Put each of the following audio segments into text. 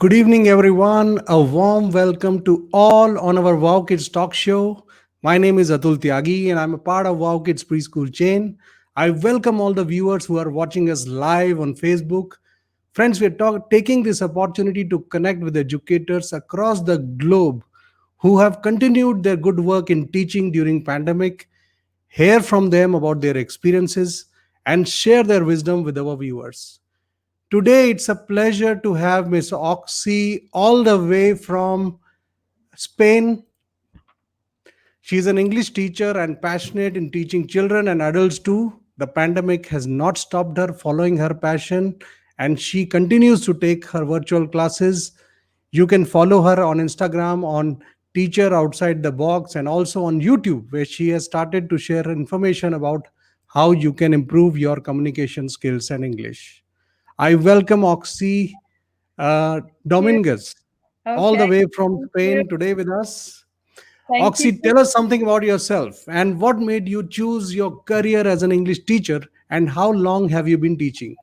Good evening, everyone. A warm welcome to all on our Wow Kids talk show. My name is Atul Tyagi, and I'm a part of Wow Kids Preschool chain. I welcome all the viewers who are watching us live on Facebook. Friends, we're taking this opportunity to connect with educators across the globe who have continued their good work in teaching during pandemic, hear from them about their experiences, and share their wisdom with our viewers. Today, it's a pleasure to have Miss Auxi all the way from Spain. She's an English teacher and passionate in teaching children and adults too. The pandemic has not stopped her following her passion, and she continues to take her virtual classes. You can follow her on Instagram on Teacher Outside the Box and also on YouTube, where she has started to share information about how you can improve your communication skills and English. I welcome Auxi You. Dominguez, all the Okay. way from Thank you. Spain today with us. Thank you. Oxy, tell us something about yourself and what made you choose your career as an English teacher and how long have you been teaching?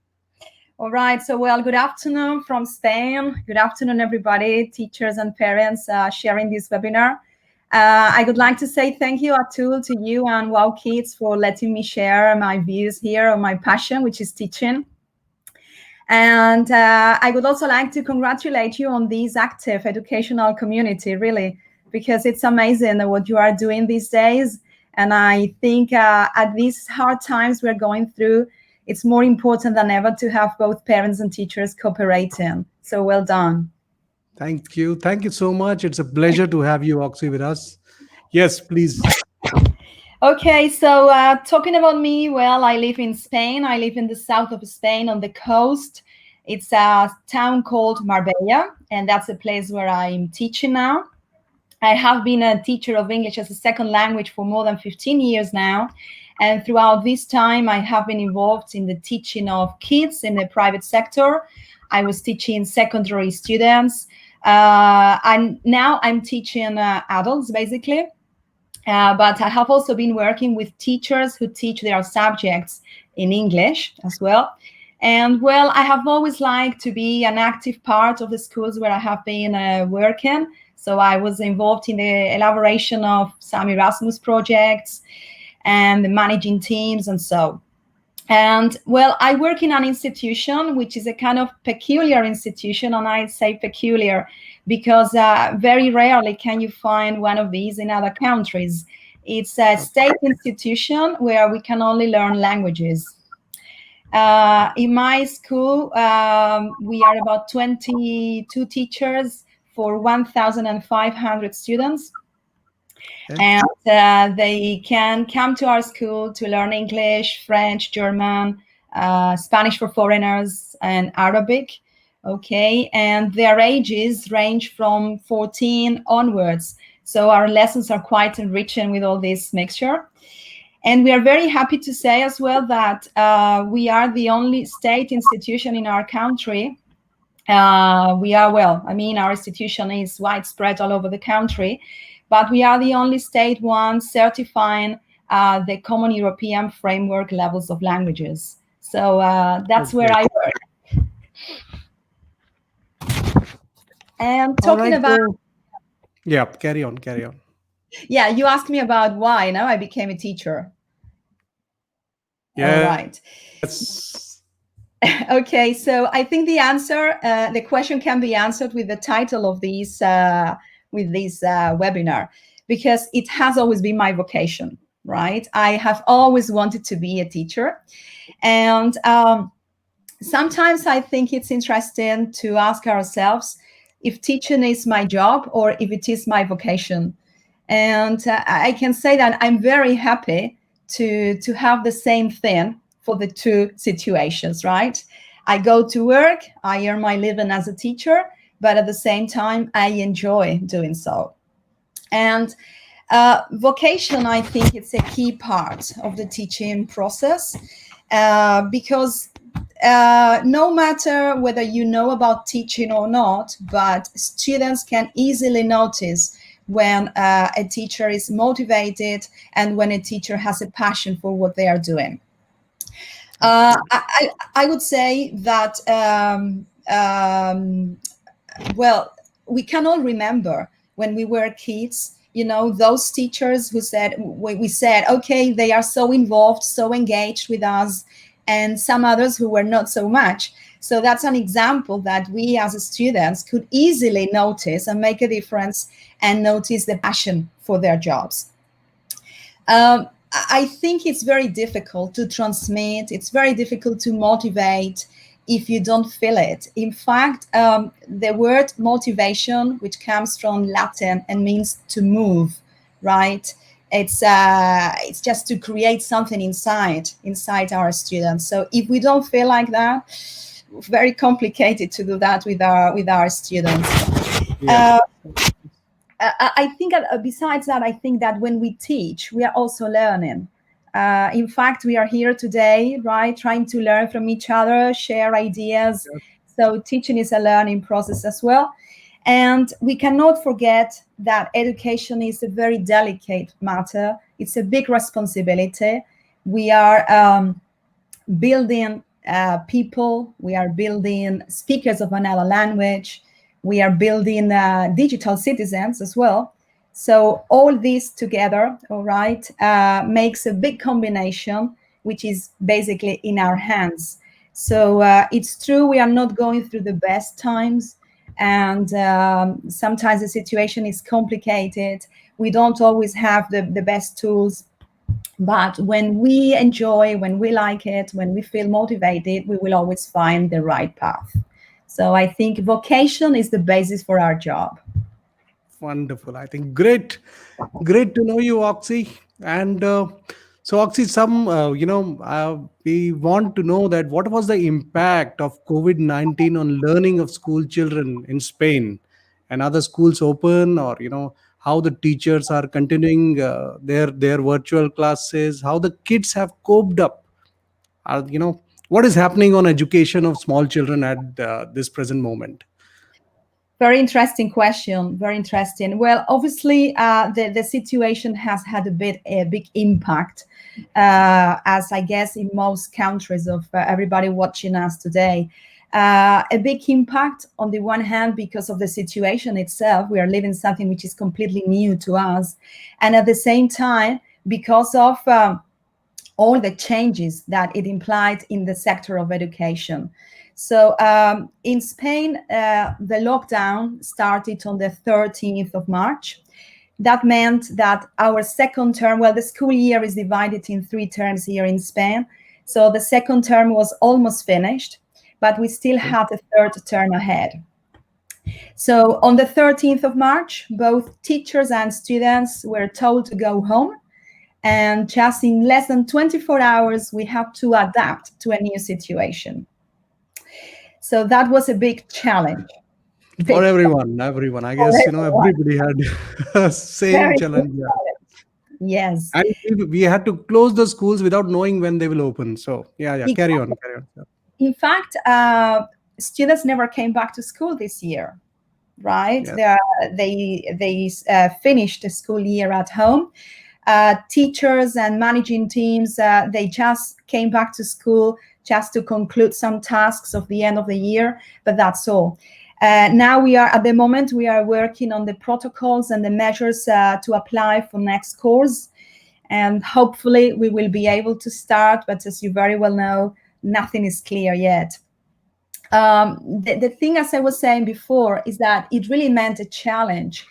All right. Good afternoon from Spain. Good afternoon, everybody, teachers and parents sharing this webinar. I would like to say thank you, Atul, to you and Wow Kids for letting me share my views here on my passion, which is teaching. And I would also like to congratulate you on this active educational community, really, because it's amazing what you are doing these days. And I think at these hard times we're going through, it's more important than ever to have both parents and teachers cooperating. So well done. Thank you. Thank you so much. It's a pleasure to have you, Oxy, with us. Yes, please. Okay, talking about me, well, I live in Spain. I live in the south of Spain on the coast. It's a town called Marbella, and that's the place where I'm teaching now. I have been a teacher of English as a second language for more than 15 years now. And throughout this time, I have been involved in the teaching of kids in the private sector. I was teaching secondary students. And now I'm teaching adults, basically. But I have also been working with teachers who teach their subjects in English as well. And well, I have always liked to be an active part of the schools where I have been working. So I was involved in the elaboration of some Erasmus projects and the managing teams and so. And well, I work in an institution which is a kind of peculiar institution, and I say peculiar because very rarely can you find one of these in other countries. It's a state institution where we can only learn languages. In my school, we are about 22 teachers for 1,500 students. Okay. And they can come to our school to learn English, French, German, Spanish for foreigners, and Arabic. Okay, and their ages range from 14 onwards. So our lessons are quite enriching with all this mixture. And we are very happy to say as well that we are the only state institution in our country. Our institution is widespread all over the country, but we are the only state one certifying the Common European Framework levels of languages. So that's where I work. And All talking right. about, Yeah, carry on, carry on. yeah, you asked me about why now I became a teacher. All right. Yes. Okay, so I think the question can be answered with the title of this webinar, because it has always been my vocation, right? I have always wanted to be a teacher, and sometimes I think it's interesting to ask ourselves if teaching is my job or if it is my vocation. And I can say that I'm very happy to have the same thing for the two situations, right? I go to work, I earn my living as a teacher, but at the same time, I enjoy doing so. And vocation, I think it's a key part of the teaching process because no matter whether you know about teaching or not, but students can easily notice when a teacher is motivated and when a teacher has a passion for what they are doing. I would say that well, we can all remember when we were kids, those teachers who said, we said, okay, they are so involved, so engaged with us, and some others who were not so much. So that's an example that we as students could easily notice and make a difference and notice the passion for their jobs. I think it's very difficult to transmit. It's very difficult to motivate if you don't feel it. In fact, the word motivation, which comes from Latin and means to move, right? It's just to create something inside our students. So if we don't feel like that, very complicated to do that with our students. Yes. Uh, I think besides that, I think that when we teach, we are also learning. In fact, we are here today, right, trying to learn from each other, share ideas. So teaching is a learning process as well. And we cannot forget that education is a very delicate matter. It's a big responsibility. We are building people, we are building speakers of another language, we are building digital citizens as well. So all this together, all right, makes a big combination, which is basically in our hands. So it's true, we are not going through the best times, and sometimes the situation is complicated. We don't always have the best tools, but when we enjoy, when we like it, when we feel motivated, we will always find the right path. So I think vocation is the basis for our job. Wonderful. I think great to know you, Auxi. And so, Auxi, we want to know that what was the impact of COVID-19 on learning of school children in Spain, and other schools open, or how the teachers are continuing their virtual classes, how the kids have coped up. What is happening on education of small children at this present moment? Very interesting question. Very interesting. Well, obviously, the situation has had a big impact, as I guess in most countries of everybody watching us today. A big impact on the one hand because of the situation itself. We are living something which is completely new to us, and at the same time because of all the changes that it implied in the sector of education. So in Spain, the lockdown started on the 13th of March. That meant that our second term, well, the school year is divided in 3 terms here in Spain. So the second term was almost finished, but we still had a third term ahead. So on the 13th of March, both teachers and students were told to go home, and just in less than 24 hours, we have to adapt to a new situation. So that was a big challenge. For Big everyone, I for guess everyone. everybody had same Very big challenge. Yeah. challenge. Yes. And we had to close the schools without knowing when they will open. So yeah, carry on, Exactly. carry on. Yeah. In fact, students never came back to school this year, right? Yes. They finished the school year at home. Teachers and managing teams, they just came back to school just to conclude some tasks of the end of the year, but that's all. Now at the moment, we are working on the protocols and the measures to apply for next course. And hopefully we will be able to start, but as you very well know, nothing is clear yet. The thing, as I was saying before, is that it really meant a challenge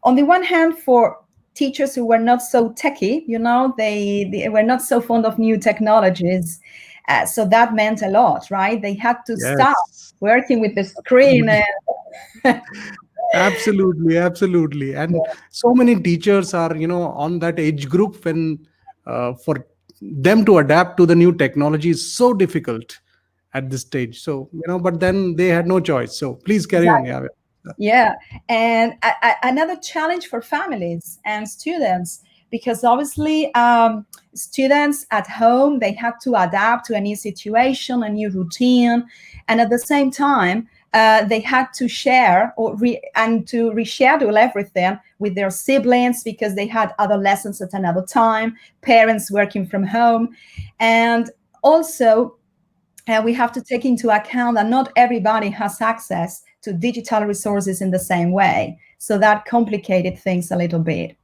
on the one hand for teachers who were not so techy, they were not so fond of new technologies. So that meant a lot, right? They had to start Yes. working with the screen. Absolutely, absolutely. And so many teachers are, on that age group when for them to adapt to the new technology is so difficult at this stage. So, but then they had no choice. So please carry on. Yeah. Yeah. Yeah, and another challenge for families and students, because obviously students at home, they had to adapt to a new situation, a new routine, and at the same time they had to share and to reschedule everything with their siblings because they had other lessons at another time, parents working from home, and also And we have to take into account that not everybody has access to digital resources in the same way. So that complicated things a little bit.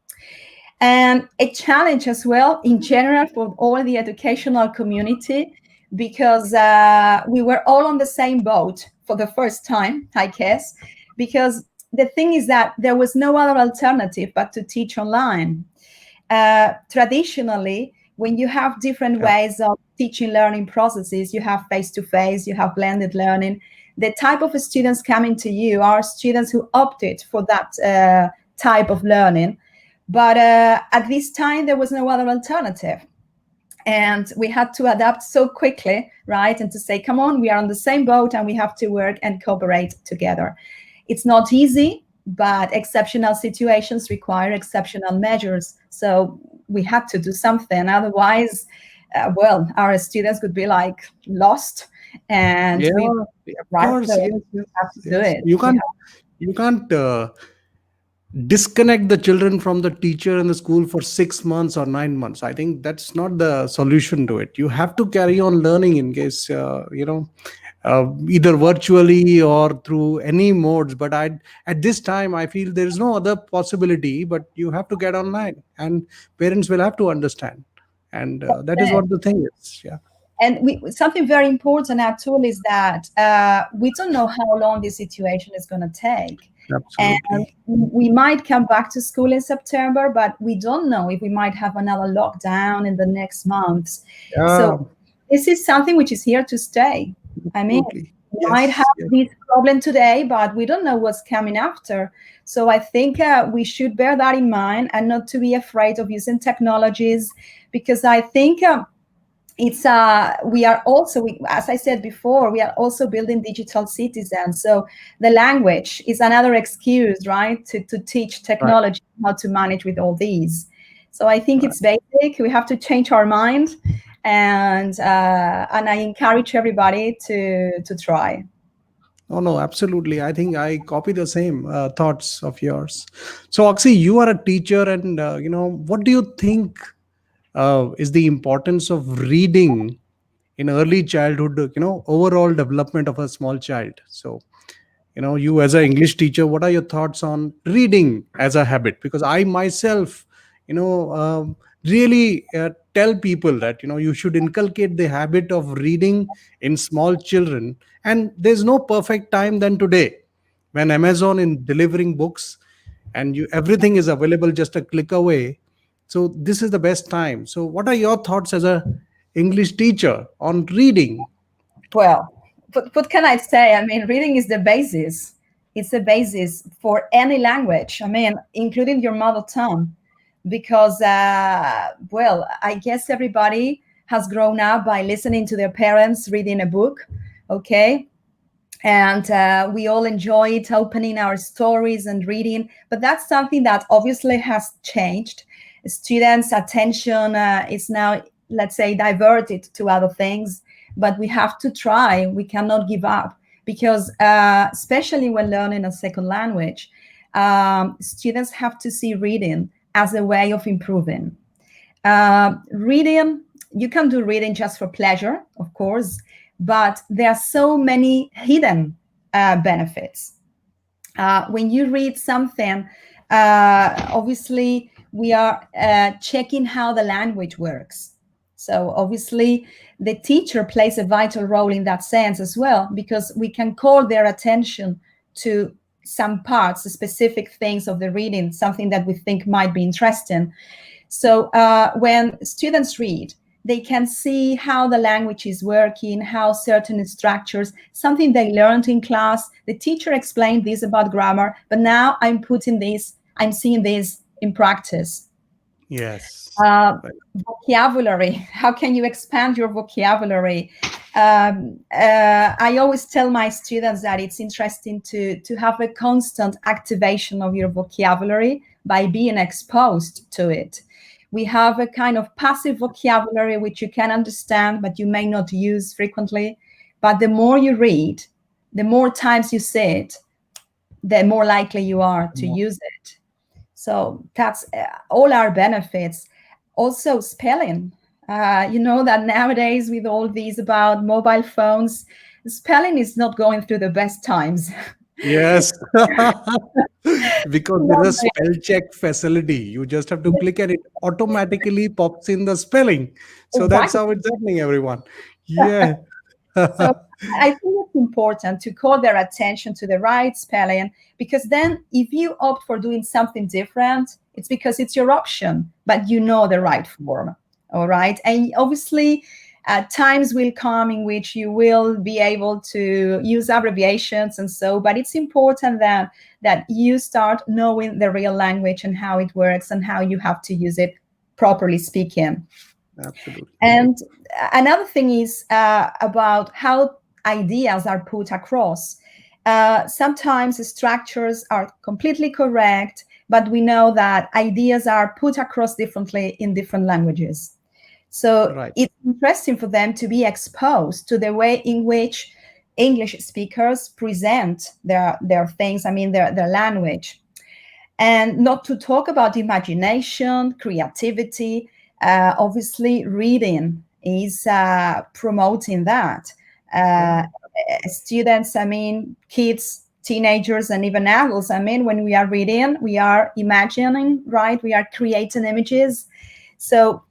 And a challenge as well in general for all the educational community, because we were all on the same boat for the first time, I guess, because the thing is that there was no other alternative but to teach online. Traditionally, when you have different Yeah. ways of teaching learning processes, you have face to face, you have blended learning. The type of students coming to you are students who opted for that type of learning. But at this time, there was no other alternative. And we had to adapt so quickly, right? And to say, come on, we are on the same boat and we have to work and cooperate together. It's not easy, but exceptional situations require exceptional measures. So we had to do something. Otherwise, well, our students could be like lost, and Yeah, we, of right? course. So Yes, yes, we have to do yes. it. You We can't, you can't disconnect the children from the teacher in the school for 6 months or 9 months. I think that's not the solution to it. You have to carry on learning in case, either virtually or through any modes. But at this time, I feel there is no other possibility, but you have to get online and parents will have to understand. And that is have what the thing is. Yeah, And something very important, Atul, is that we don't know how long this situation is going to take. And absolutely. we might come back to school in September, but we don't know if we might have another lockdown in the next months. Yeah, So this is something which is here to stay. I mean, absolutely. we might have Yes, yes. this problem today, but we don't know what's coming after. So I think we should bear that in mind and not to be afraid of using technologies, because I think it's we are also as I said before, we are also building digital citizens. So the language is another excuse, right, to teach Right, technology how to manage with all these. So I think right. it's basic. We have to change our mind, and I encourage everybody to try. Oh no, absolutely. I think I copy the same thoughts of yours. So, Oxy, you are a teacher, and what do you think is the importance of reading in early childhood? Overall development of a small child. So, you as an English teacher, what are your thoughts on reading as a habit? Because I myself, you know really tell people that you should inculcate the habit of reading in small children. And there's no perfect time than today, when Amazon in delivering books, and you everything is available just a click away. So this is the best time. So what are your thoughts as a English teacher on reading? Well, what can I say? I mean, reading is the basis. It's the basis for any language. I mean, including your mother tongue, because well, I guess everybody has grown up by listening to their parents reading a book. Okay, and we all enjoy it, opening our stories and reading. But that's something that obviously has changed. Students' attention is now, let's say, diverted to other things. But we have to try. We cannot give up, because especially when learning a second language, students have to see reading as a way of improving. Reading, you can do reading just for pleasure, of course, but there are so many hidden benefits. When you read something, obviously we are checking how the language works. So obviously the teacher plays a vital role in that sense as well, because we can call their attention to some parts, specific things of the reading, something that we think might be interesting. So when students read, they can see how the language is working, how certain structures, something they learned in class. The teacher explained this about grammar, but now I'm seeing this in practice. Yes. Uh, Vocabulary. How can you expand your vocabulary? I always tell my students that it's interesting to have a constant activation of your vocabulary by being exposed to it. We have a kind of passive vocabulary which you can understand, but you may not use frequently. But the more you read, the more times you say it, the more likely you are to use it. So that's all our benefits. Also, spelling. You know that nowadays, with all these about mobile phones, spelling is not going through the best times. Yes. Because there is a Not spell check facility. You just have to click and it automatically pops in the spelling. So that's exactly. how it's happening, everyone. Yeah. So I think it's important to call their attention to the right spelling, because then if you opt for doing something different, it's because it's your option, but you know the right form. All right. And obviously, times will come in which you will be able to use abbreviations and so, but it's important that you start knowing the real language and how it works and how you have to use it properly speaking. Absolutely. And another thing is about how ideas are put across. Sometimes the structures are completely correct, but we know that ideas are put across differently in different languages. So Right. it's interesting for them to be exposed to the way in which English speakers present their things, I mean, their language. And not to talk about imagination, creativity. Obviously, reading is promoting that. Yeah. Uh, Students, I mean, kids, teenagers, and even adults, I mean, when we are reading, we are imagining, right? We are creating images. So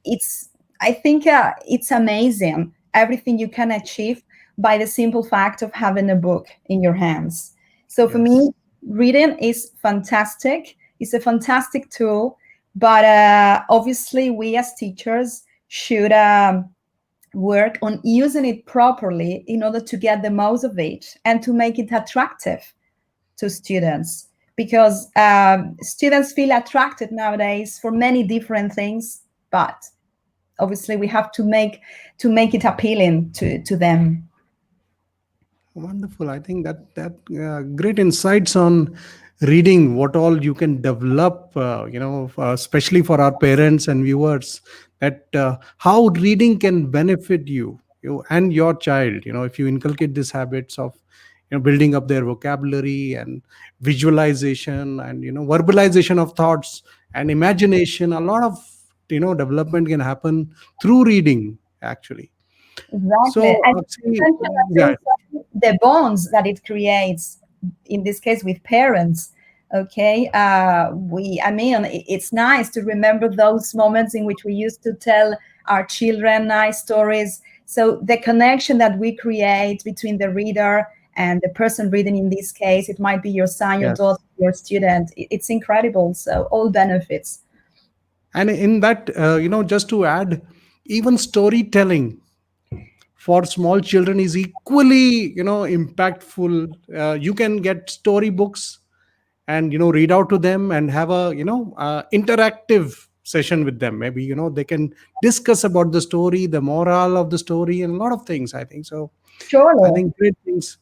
I think it's amazing everything you can achieve by the simple fact of having a book in your hands. So for Yes. me, reading is fantastic. It's a fantastic tool, but obviously we as teachers should work on using it properly in order to get the most of it and to make it attractive to students, because students feel attracted nowadays for many different things, but obviously we have to make it appealing to them. Wonderful. I think that great insights on reading, what all you can develop, especially for our parents and viewers, that how reading can benefit you and your child. If you inculcate these habits of, building up their vocabulary and visualization and verbalization of thoughts and imagination, a lot of development can happen through reading, actually. Exactly. So, And actually, you mentioned yeah, the bonds that it creates, in this case with parents. Okay. I mean, it's nice to remember those moments in which we used to tell our children nice stories. So the connection that we create between the reader and the person reading, in this case, it might be your son, your yes. daughter, your student. It's incredible. So all benefits. And in that, just to add, even storytelling for small children is equally, impactful. You can get storybooks and read out to them and have a interactive session with them. Maybe they can discuss about the story, the moral of the story, and a lot of things. I think so. I Surely. think great things.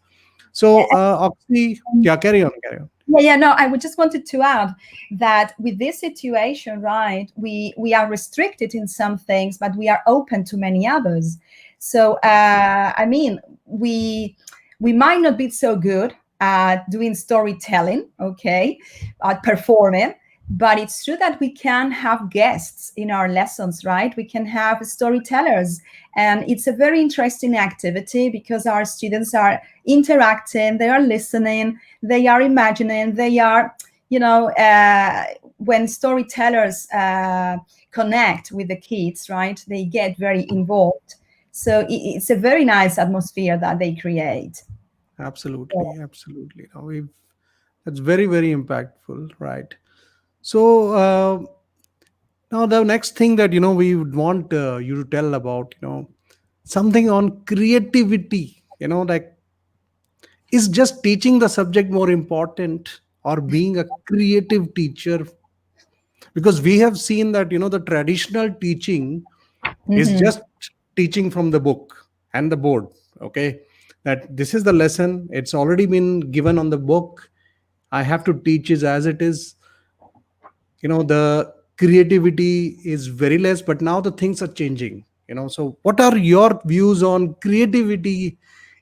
So, Oxy, yeah, carry on, carry on. Yeah, no, I would just wanted to add that with this situation, right, we are restricted in some things, but we are open to many others. So, I mean, we might not be so good at doing storytelling, okay, at performing, but it's true that we can have guests in our lessons, right? We can have storytellers, and it's a very interesting activity because our students are interacting, they are listening, they are imagining, they are, when storytellers connect with the kids, right, they get very involved. So it's a very nice atmosphere that they create. Absolutely, absolutely. That's very, very impactful, right? So, now the next thing that we would want you to tell about, something on creativity. Like, is just teaching the subject more important, or being a creative teacher? Because we have seen that the traditional teaching is Mhm. just teaching from the book and the board. Okay, that this is the lesson. It's already been given on the book. I have to teach it as it is. The creativity is very less, but now the things are changing. So what are your views on creativity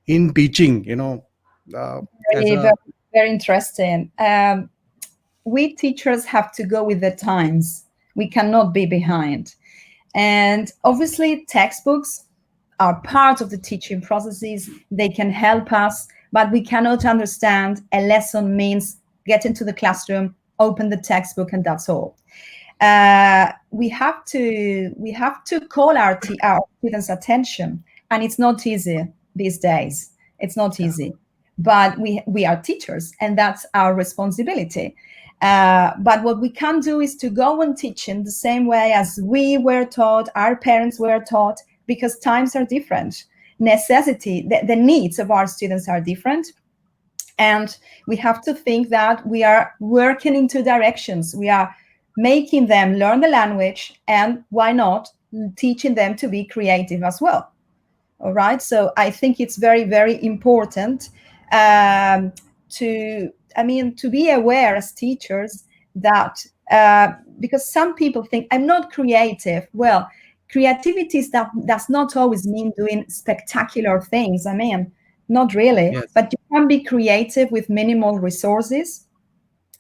in teaching? Uh, as Very, a very, very interesting. We teachers have to go with the times. We cannot be behind. And obviously, textbooks are part of the teaching processes. They can help us, but we cannot understand a lesson means get into the classroom, open the textbook, and that's all. We have to call our students' attention, and it's not easy these days. It's not Yeah. easy, but we are teachers, and that's our responsibility. But what we can do is to go on teaching the same way as we were taught, our parents were taught, because times are different. The needs of our students are different. And we have to think that we are working in two directions. We are making them learn the language, and why not teaching them to be creative as well. All right. So I think it's very, very important um, to be aware as teachers that because some people think I'm not creative. Well, creativity does not always mean doing spectacular things. I mean, not really, Yes. but you can be creative with minimal resources.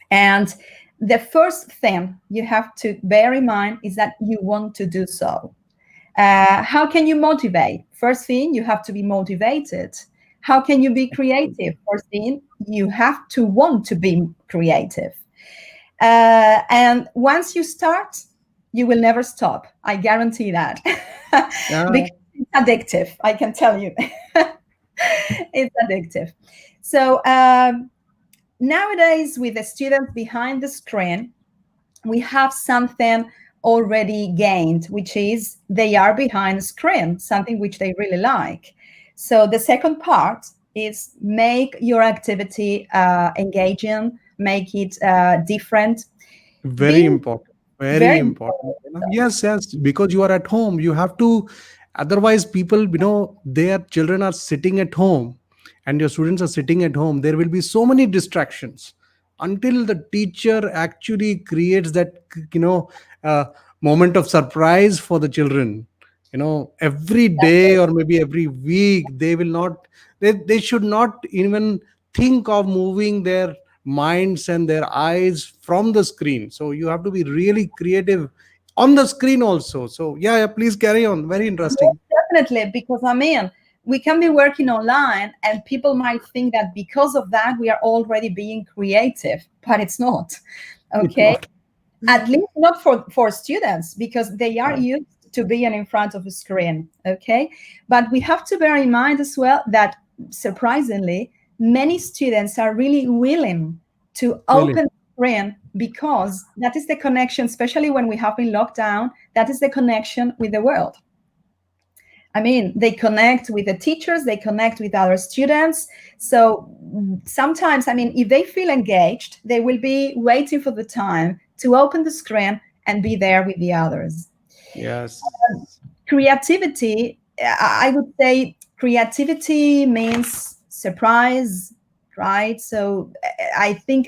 And the first thing you have to bear in mind is that you want to do so. How can you motivate? First thing, you have to be motivated. How can you be creative? First thing, you have to want to be creative. And once you start, you will never stop. I guarantee that. Yeah. Because it's addictive, I can tell you. It's addictive. So nowadays, with the students behind the screen, we have something already gained, which is they are behind the screen, something which they really like. So the second part is make your activity engaging, make it different. Very Being important. Very very important. Yes, yes. Because you are at home, you have to. Otherwise, people, their children are sitting at home, and your students are sitting at home. There will be so many distractions until the teacher actually creates that, uh, moment of surprise for the children. Every day or maybe every week, they will not. They should not even think of moving their minds and their eyes from the screen. So you have to be really creative on the screen also. So yeah, yeah, please carry on. Very Yes, interesting. definitely, because I mean, we can be working online, and people might think that because of that, we are already being creative, but it's not. It's Okay. not. At least not for students, because they are Right. used to being in front of a screen. Okay. But we have to bear in mind as well that surprisingly, many students are really willing to Really. open the screen, because that is the connection, especially when we have been locked down, that is the connection with the world. I mean, they connect with the teachers, they connect with other students. So sometimes, I mean, if they feel engaged, they will be waiting for the time to open the screen and be there with the others. Yes. Creativity, I would say creativity means surprise, right? So I think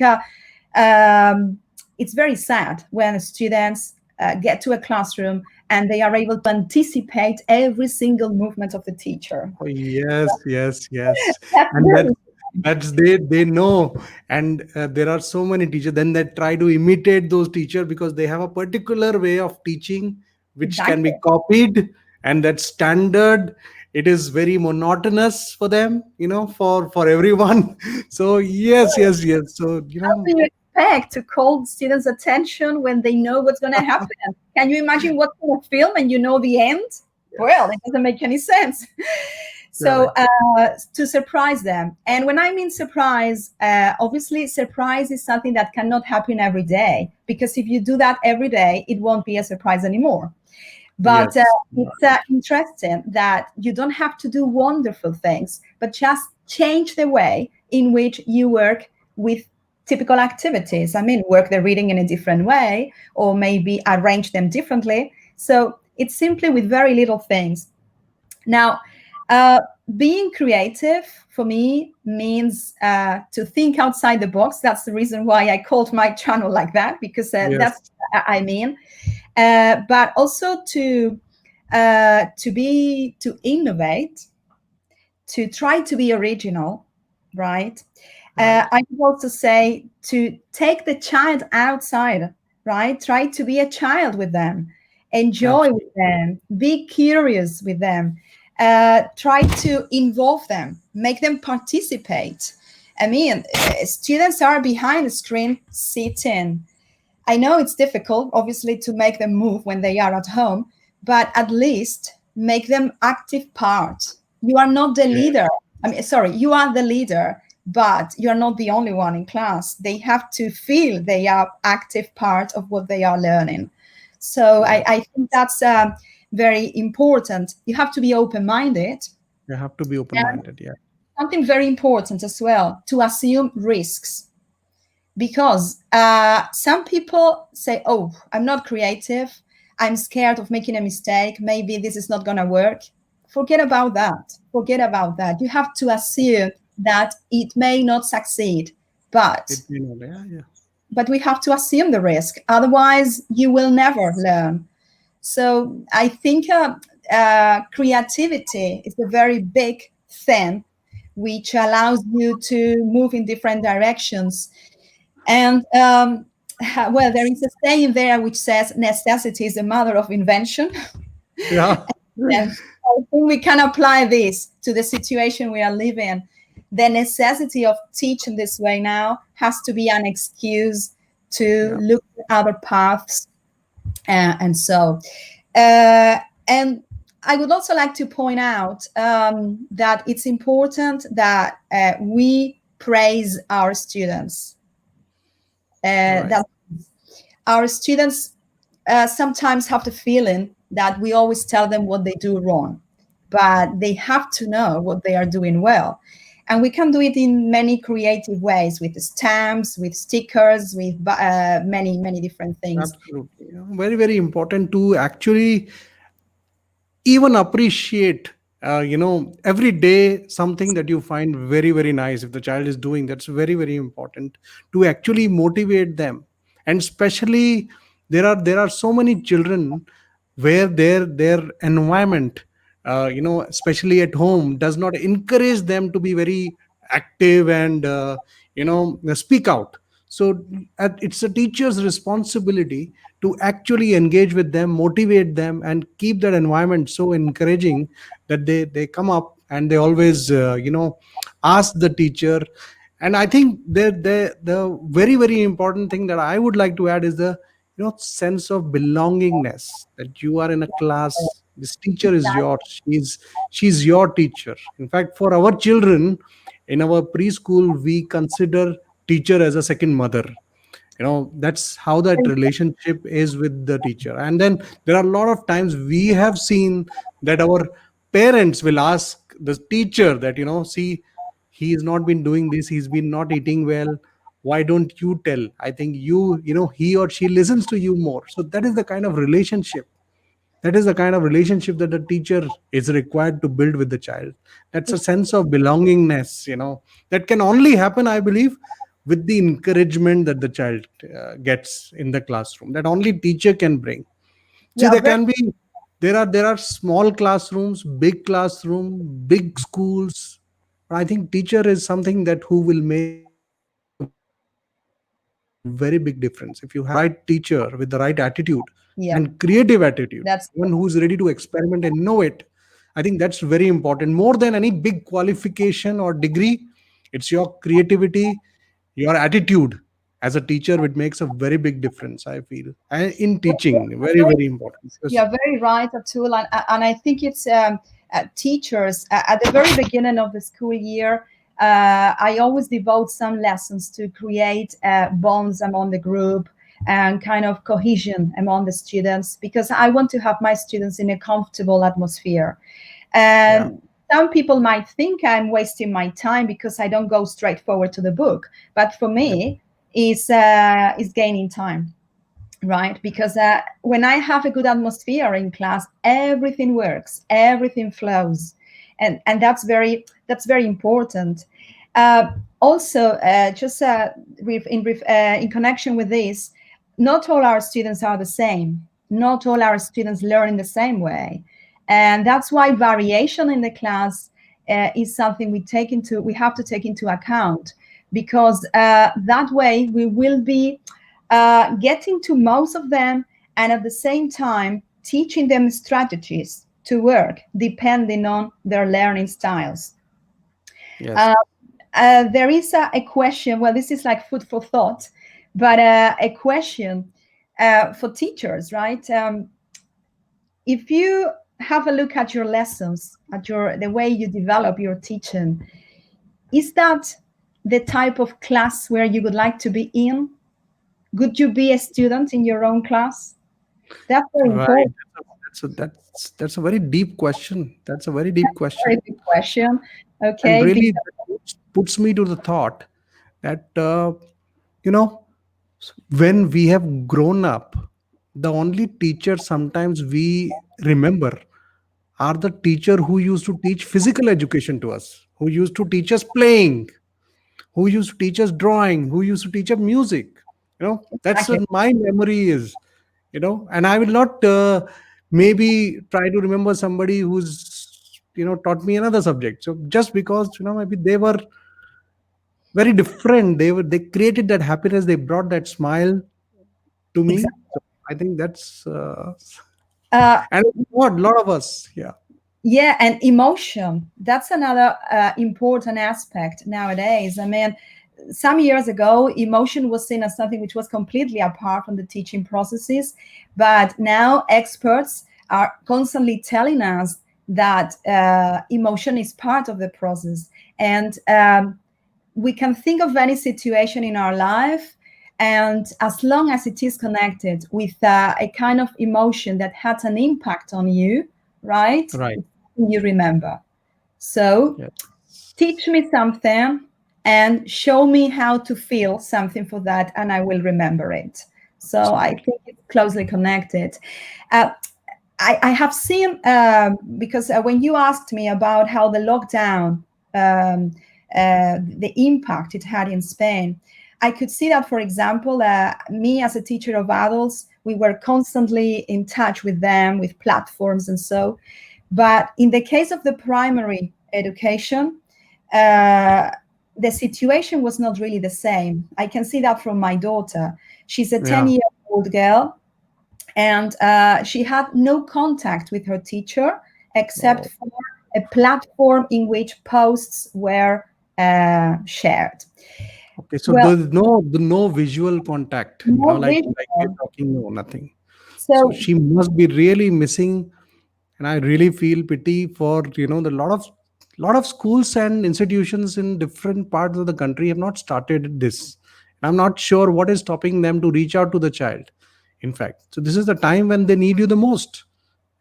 it's very sad when students get to a classroom and they are able to anticipate every single movement of the teacher. Oh, yes, yes, yes. That's And very that's they know. And there are so many teachers then that try to imitate those teachers because they have a particular way of teaching which can be exactly. copied, and that's standard. It is very monotonous for them, for everyone. So yes, yes, yes. So How do you expect to call students' attention when they know what's going to happen? Can you imagine watching a film and you know the end? Well, it yes, doesn't make any sense. So correct. to surprise them, and when I mean surprise, obviously surprise is something that cannot happen every day, because if you do that every day, it won't be a surprise anymore. But Yes. it's interesting that you don't have to do wonderful things, but just change the way in which you work with typical activities. I mean, work the reading in a different way, or maybe arrange them differently. So it's simply with very little things. Now, uh, being creative for me means to think outside the box. That's the reason why I called my channel like that, because that's Yes. what I mean. But also to innovate, to try to be original, right? Right. I would also say to take the child outside, right? Try to be a child with them, enjoy with Absolutely. them, be curious with them, try to involve them, make them participate. I mean, students are behind the screen sitting. I know it's difficult, obviously, to make them move when they are at home, but at least make them active part. You are not the Yeah. leader. I mean, sorry, you are the leader, but you're not the only one in class. They have to feel they are active part of what they are learning. So Yeah. I think that's very important. You have to be open-minded. You have to be open And minded. Yeah. something very important as well, to assume risks, because some people say, oh, I'm not creative, I'm scared of making a mistake, maybe this is not going to work. Forget about that. Forget about that. You have to assume that it may not succeed, but It, you know, yeah, yeah. we have to assume the risk, otherwise you will never learn. So I think creativity is a very big thing which allows you to move in different directions. And well, there is a saying there which says necessity is the mother of invention. Yeah. And I think we can apply this to the situation we are living in. The necessity of teaching this way now has to be an excuse to Yeah. look at other paths. And so, uh, and I would also like to point out that it's important that we praise our students. Right. That our students sometimes have the feeling that we always tell them what they do wrong, but they have to know what they are doing well. And we can do it in many creative ways, with stamps, with stickers, with many, many different things. Absolutely. You know, very, very important to actually even appreciate every day something that you find very, very nice. If the child is doing, that's very, very important to actually motivate them. And especially, there are so many children where their environment, especially at home, does not encourage them to be very active and speak out. So it's a teacher's responsibility to actually engage with them, motivate them, and keep that environment so encouraging that they come up and they always ask the teacher. And I think the very, very important thing that I would like to add is the sense of belongingness, that you are in a class. This teacher is yours. She's your teacher. In fact, for our children in our preschool, we consider teacher as a second mother. That's how that relationship is with the teacher. And then there are a lot of times we have seen that our parents will ask the teacher that, see, he has not been doing this, he's been not eating well, why don't you tell? I think he or she listens to you more. So that is the kind of relationship, that the teacher is required to build with the child. That's a sense of belongingness, that can only happen, I believe, with the encouragement that the child gets in the classroom, that only teacher can bring. See, Yeah, there very, can be, there are small classrooms, big classroom, big schools. I think teacher is something that who will make a very big difference. If you have the right teacher with the right attitude and creative attitude, yeah, someone who's ready to that's experiment and innovate, I think that's very important. More than any big qualification or degree, it's your creativity, your attitude as a teacher, which makes a very big difference, I feel, and in teaching, very, very important. Because You're very right, Atul, and I think it's teachers at the very beginning of the school year. I always devote some lessons to create bonds among the group and kind of cohesion among the students, because I want to have my students in a comfortable atmosphere. yeah, And some people might think I'm wasting my time because I don't go straight forward to the book, but for yeah, me, is gaining time, right? Because when I have a good atmosphere in class, everything works, everything flows, and that's very important. uh, Also, just in connection with this, not all our students are the same, not all our students learn in the same way, and that's why variation in the class is something we have to take into account, because that way we will be getting to most of them, and at the same time teaching them strategies to work depending on their learning styles. Yes. Uh, there is a question. Well, this is like food for thought, but a question for teachers, right? If you have a look at your lessons, at the way you develop your teaching, is that the type of class where you would like to be in? Would you be a student in your own class? That's very Right. important. That's a very deep question. That's a very deep Very question. good question. And Okay. really that puts me to the thought that you know when we have grown up, the only teacher sometimes we remember are the teacher who used to teach physical education to us, who used to teach us playing, who used to teach us drawing, who used to teach us music. That's Exactly. what my memory is. And I will not maybe try to remember somebody who's taught me another subject. So just because maybe they were very different, they created that happiness, they brought that smile to me. Exactly. So I think that's Uh, and a lot of us, yeah. yeah, and emotion. That's another important aspect nowadays. I mean, some years ago, emotion was seen as something which was completely apart from the teaching processes. But now experts are constantly telling us that emotion is part of the process. And we can think of any situation in our life. And as long as it is connected with a kind of emotion that had an impact on you, right? Right. It's something you remember. So Yeah. teach me something and show me how to feel something for that, and I will remember it. So I Absolutely. think it's closely connected. Uh, I have seen, because when you asked me about how the lockdown, the impact it had in Spain, I could see that, for example, me as a teacher of adults, we were constantly in touch with them, with platforms and so. But in the case of the primary education, uh, the situation was not really the same. I can see that from my daughter. She's a Yeah. 10-year-old girl, and she had no contact with her teacher except Oh, for a platform in which posts were shared. okay. So Well, there's no visual contact, no like we're visual. talking, no, nothing. So So she must be really missing, and I really feel pity for the lot of schools and institutions in different parts of the country have not started this. And I'm not sure what is stopping them to reach out to the child. In fact, so this is the time when they need you the most.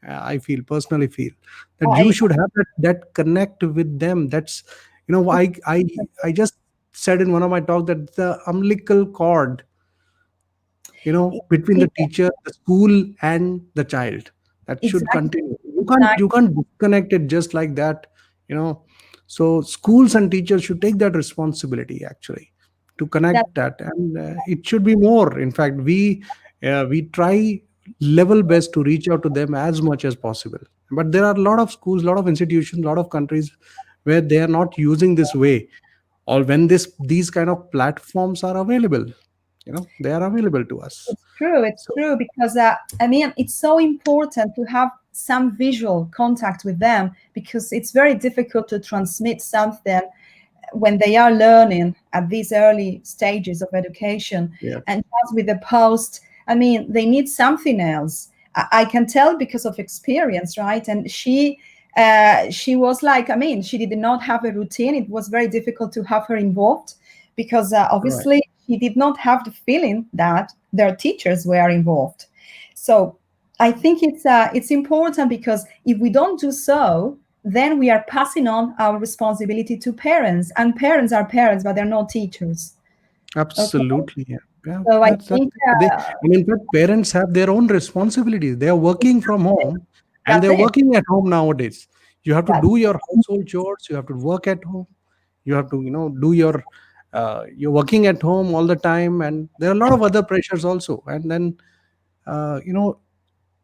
I feel personally feel that you I, should have that connect with them. That's I just said in one of my talks that the umbilical cord between the it, teacher, the school, and the child, that should exactly, continue. you can't exactly. you can't disconnect it just like that you know so schools and teachers should take that responsibility actually to That, connect that, and it should be more. In fact, we try level best to reach out to them as much as possible, but there are a lot of schools, a lot of institutions, a lot of countries where they are not using this way, or when these kind of platforms are available, they are available to us. it's true. It's So true because I mean, it's so important to have some visual contact with them because it's very difficult to transmit something when they are learning at these early stages of education. yeah. And just with the post, I mean, they need something else. I can tell because of experience, right? And she was like, I mean, she did not have a routine. It was very difficult to have her involved because Right. obviously she did not have the feeling that their teachers were involved. So I think it's important because if we don't do so, then we are passing on our responsibility to parents, and parents are parents, but they're not teachers. Okay, Absolutely, yeah. Yeah, so I that's think they. And in fact, parents have their own responsibilities. They are working from home, and that's they're it. working at home nowadays. You have to That's do your household chores. You have to work at home. You have to, do your. You're working at home all the time, and there are a lot of other pressures also. And then, uh, you know,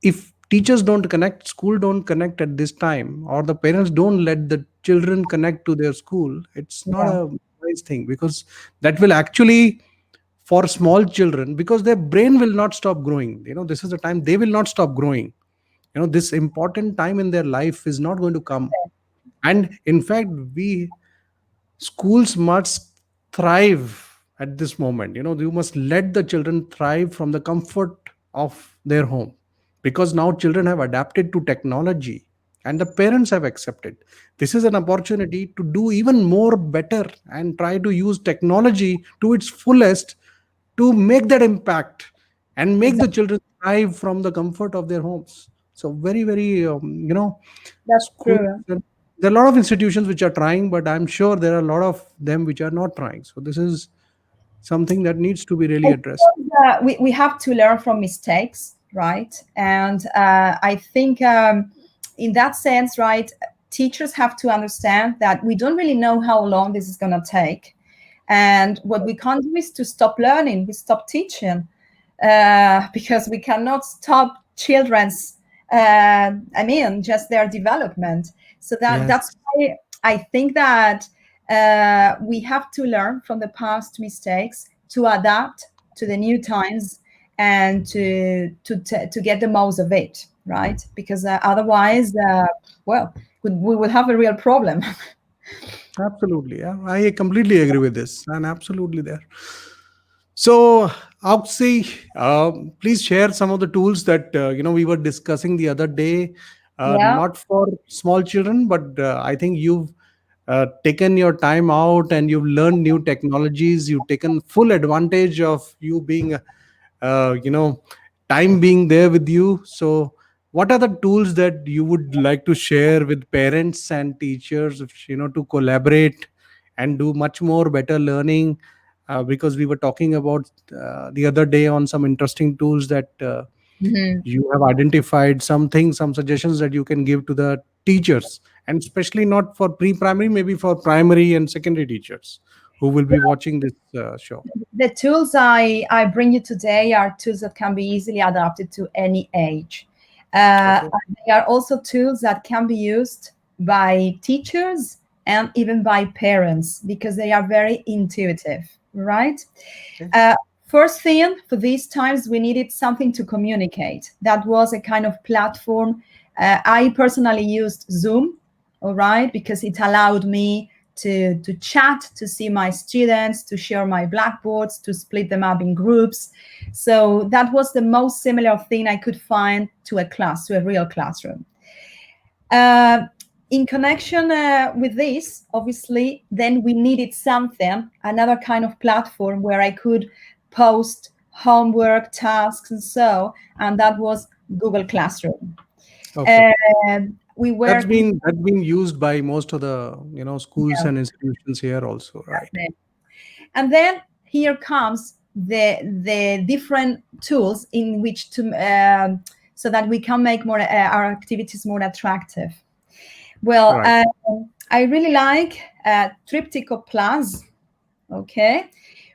if teachers don't connect, school don't connect at this time, or the parents don't let the children connect to their school, it's not yeah, a nice thing, because that will actually, for small children, because their brain will not stop growing, this is the time they will not stop growing. This important time in their life is not going to come. And in fact, we schools must thrive at this moment. You must let the children thrive from the comfort of their home, because now children have adapted to technology and the parents have accepted. This is an opportunity to do even more better and try to use technology to its fullest, to make that impact and make the Exactly. children thrive from the comfort of their homes. So very, very, That's schools, true. there are a lot of institutions which are trying, but I'm sure there are a lot of them which are not trying. So this is something that needs to be really Of addressed. course, we have to learn from mistakes, right? And I think in that sense, right, teachers have to understand that we don't really know how long this is going to take. And what we can't do is to stop learning, we stop teaching, because we cannot stop children's, just their development. So that's Yes, why I think that we have to learn from the past mistakes to adapt to the new times and to get the most of it, right? Because otherwise, well, we will have a real problem. absolutely. Yeah, I completely agree with this, and absolutely there. So, Auxi, please share some of the tools that we were discussing the other day. Yeah. Not for small children, but I think you've taken your time out and you've learned new technologies. You've taken full advantage of you being, uh, you know, time being there with you. So, what are the tools that you would like to share with parents and teachers, to collaborate and do much more better learning? Because we were talking about the other day on some interesting tools that Mhm. you have identified, some suggestions that you can give to the teachers, and especially not for pre-primary, maybe for primary and secondary teachers who will be watching this show. The tools I bring you today are tools that can be easily adapted to any age. Okay. And they are also tools that can be used by teachers and even by parents because they are very intuitive, right? Okay. Uh, First thing, for these times, we needed something to communicate. That was a kind of platform. I personally used Zoom, all right, because it allowed me to chat, to see my students, to share my blackboards, to split them up in groups. So that was the most similar thing I could find to a class, to a real classroom. Uh, in connection with this, obviously, then we needed something, another kind of platform where I could post homework, tasks, and so, and that was Google Classroom. Okay. We were That's been used by most of the schools yeah, and institutions here also, right? exactly. And then here comes the different tools in which to so that we can make more our activities more attractive. Well, Right. I really like Triptycho Plus, okay,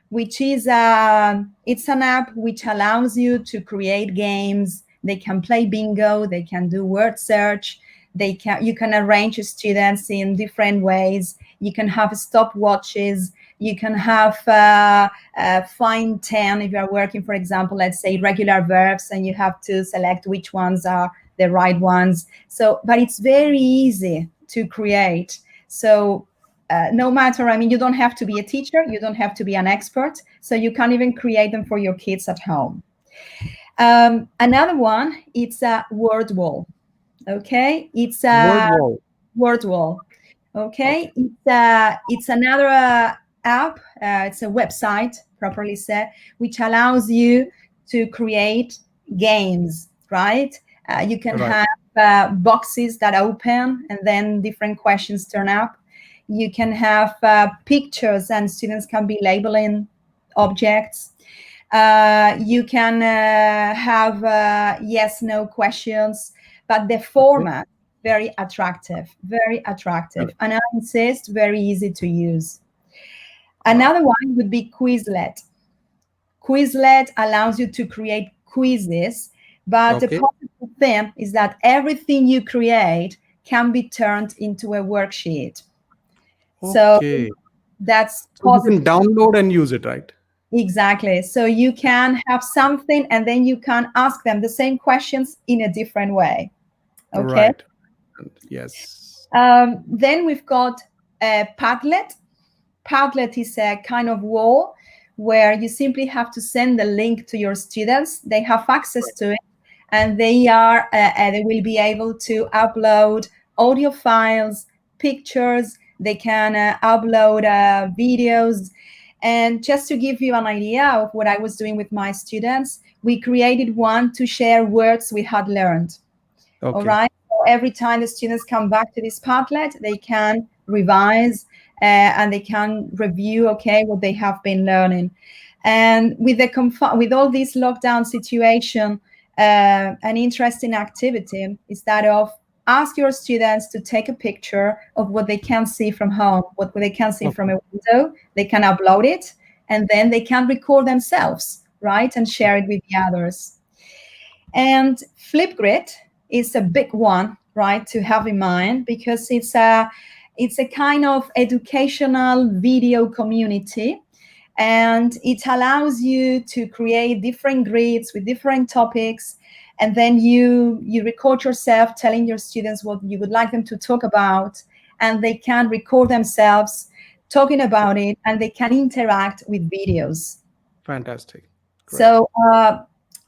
which is it's an app which allows you to create games. They can play bingo, they can do word search, you can arrange students in different ways. You can have stopwatches. You can have find 10 if you're working, for example, let's say regular verbs, and you have to select which ones are the right ones. So, but it's very easy to create. So no matter, I mean, you don't have to be a teacher, you don't have to be an expert, so you can even create them for your kids at home. Another one, it's a word wall. Okay, it's Word a wall. word wall. Okay. Okay, it's another app. It's a website, properly said, which allows you to create games. Right, you can Right. have boxes that open, and then different questions turn up. You can have pictures, and students can be labeling objects. You can have yes no questions, but the Okay. format very attractive, and I insist very easy to use. Wow. Another one would be Quizlet. Quizlet allows you to create quizzes, but the Okay. positive thing is that everything you create can be turned into a worksheet. So Okay. that's So you positive. can download and use it, right? Exactly. So you can have something and then you can ask them the same questions in a different way. Okay. Right. Yes. Then we've got Padlet. Padlet is a kind of wall where you simply have to send the link to your students. They have access to it, and they will be able to upload audio files, pictures. They can upload videos. And just to give you an idea of what I was doing with my students, we created one to share words we had learned. All Okay. right. So every time the students come back to this Padlet, they can revise and they can review, okay, what they have been learning. And with with all this lockdown situation, an interesting activity is that of ask your students to take a picture of what they can see from home, what they can see from Okay. a window. They can upload it, and then they can record themselves, right, and share it with the others. And Flipgrid is a big one, right, to have in mind because it's a kind of educational video community, and it allows you to create different grids with different topics, and then you record yourself telling your students what you would like them to talk about, and they can record themselves talking about it, and they can interact with videos. Fantastic. Great. So,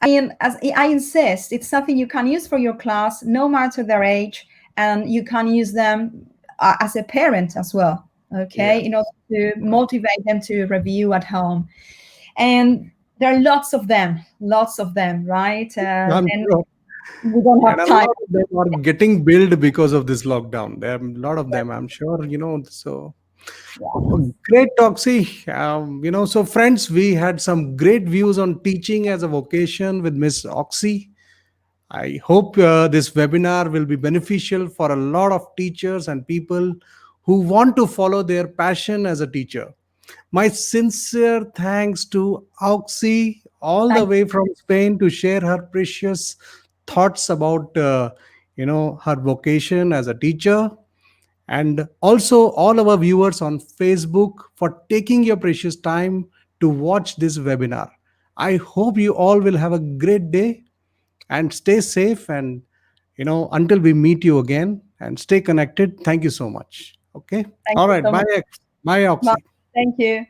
as I insist, it's something you can use for your class, no matter their age, and you can use them as a parent as well. Okay, Yes. in order to Right. motivate them to review at home, and there are lots of them, right? I'm And sure. we don't And have a time. lot of them are getting built because of this lockdown. There are a lot of them, I'm sure, so great, Toxie. So friends, we had some great views on teaching as a vocation with Miss Auxi. I hope this webinar will be beneficial for a lot of teachers and people who want to follow their passion as a teacher. My sincere thanks to Auxi, all the Thank way from Spain, to share her precious thoughts about her vocation as a teacher, and also all our viewers on Facebook for taking your precious time to watch this webinar. I hope you all will have a great day and stay safe, and until we meet you again, and stay connected. Thank you so much. Okay. thank All you right. so Bye. much. Bye, Bye. Oxy. Thank you.